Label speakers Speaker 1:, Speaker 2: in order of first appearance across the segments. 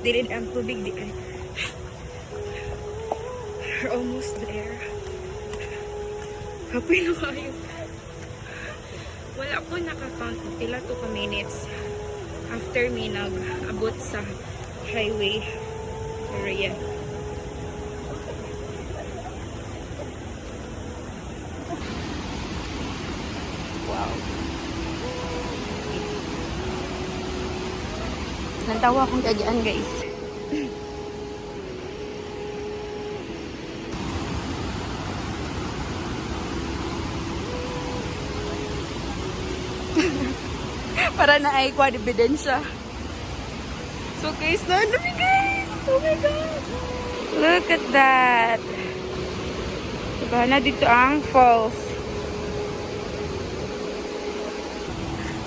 Speaker 1: Dili ang tubig di ay. We're almost there. Kapoy na kayo. Wala ko nakakount kung pila to ka minutes after me nag-abot sa highway area. Wow. Nantawa akong kagian, guys. Para na ay quad ebidensya. So guys, nandami guys! Oh my God! Look at that! Diba na dito ang falls.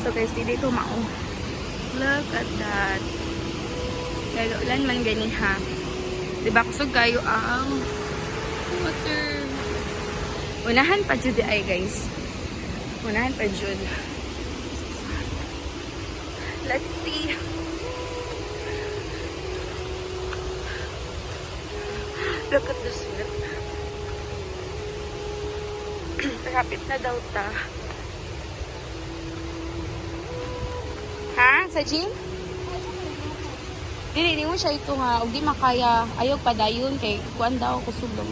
Speaker 1: So guys, dito mao. Look at that. Lalo lang man gani ha. Diba kusog kayo ang water. Unahan pa jud ay guys. Unahan pa jud. Let's see. Look at the sweat. Rapid na daw ta. Ha? Sa gym? Di mo siya ito nga. Huwag di makaya. Ayaw padayon kay kuan daw kusog daw.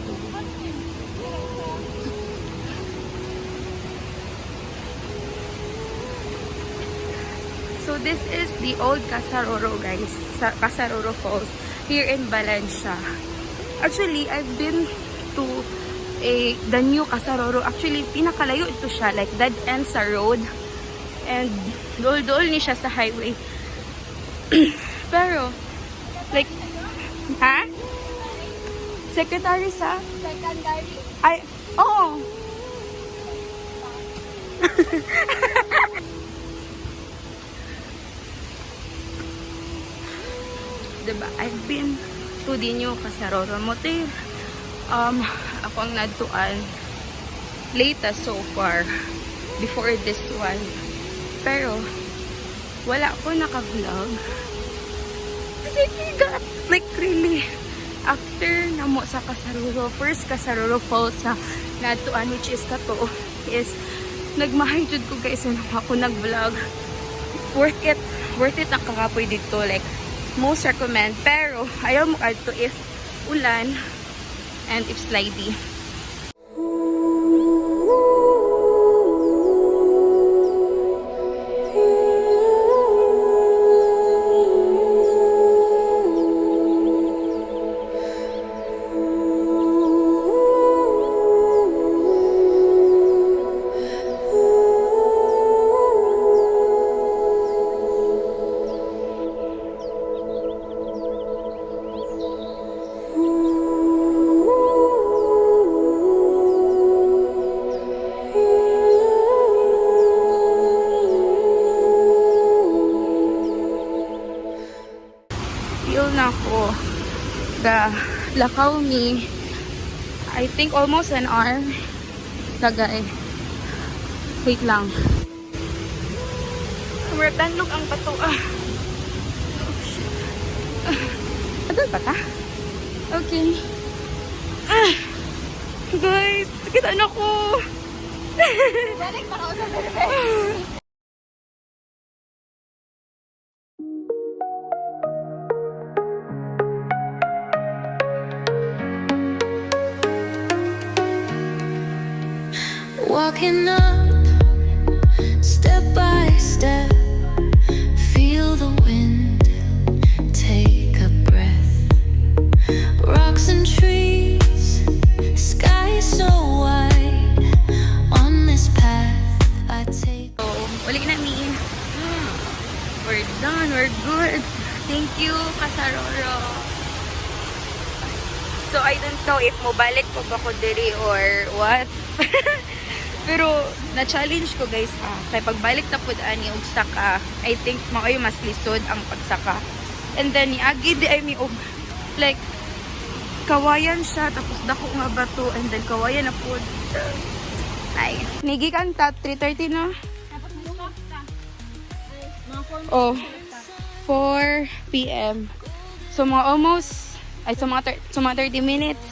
Speaker 1: So this is the old Casaroro guys. Casaroro Falls here in Valencia. Actually, I've been to the new Casaroro. Actually, pinakalayo ito siya. Like dead end sa road. And dool-dool ni siya sa highway. Pero, like, ha? Secretary sa?
Speaker 2: Secondary.
Speaker 1: Ay, oo. Diba? I've been to the new Casaroro. Mote, ako ang naduan latest so far before this one. Pero, wala ko naka-vlog. Kasi forgot. Like, really. After namo sa Casaroro, first Casaroro Falls na naduan, which is kato, is nagmahay-jud ko guys na ako nag-vlog. Worth it. Worth it ang kakapoy dito. Like, most recommend. Pero, ayaw mo adto if ulan and if slidey. Na ako the lakaw me I think almost an hour tagay. Wait lang, tanlog ang pato. Oh shit. Adal pa ta? Okay. Guys, kita na ko.
Speaker 2: Balik pa ako sa
Speaker 3: Walking up, step by step, feel the wind, take a breath. Rocks and trees, sky so wide, on this path I take.
Speaker 1: So, uli na ni. We're done, we're good. Thank you, Casaroro. So, I don't know if mobalik ko ba ko diri or what. Pero, na-challenge ko guys ha. Kaya pagbalik na po daan yung saka, I think maoy mas lisod ang pagsaka. And then, niagi di ay mi like, kawayan siya, tapos dako nga bato, and then kawayan na po. Ay, nigi kang 3:30 na? Oh, 4 p.m. So mga almost, ay so mga 30 minutes.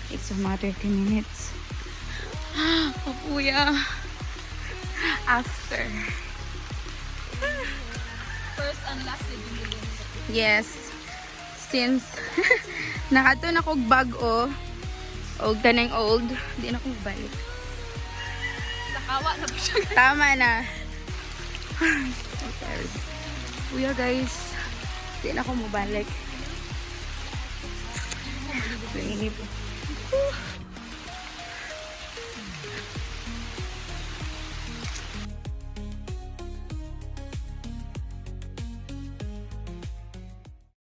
Speaker 1: It's mga 30 minutes. Papuya. After.
Speaker 2: First and last day din.
Speaker 1: Yes. Since nakato na kog bag-o o ganang old, di na ko balik.
Speaker 2: Nakawa na po siya.
Speaker 1: Tama na. I'm tired. Kuya guys, di na ko mabalik. Inip.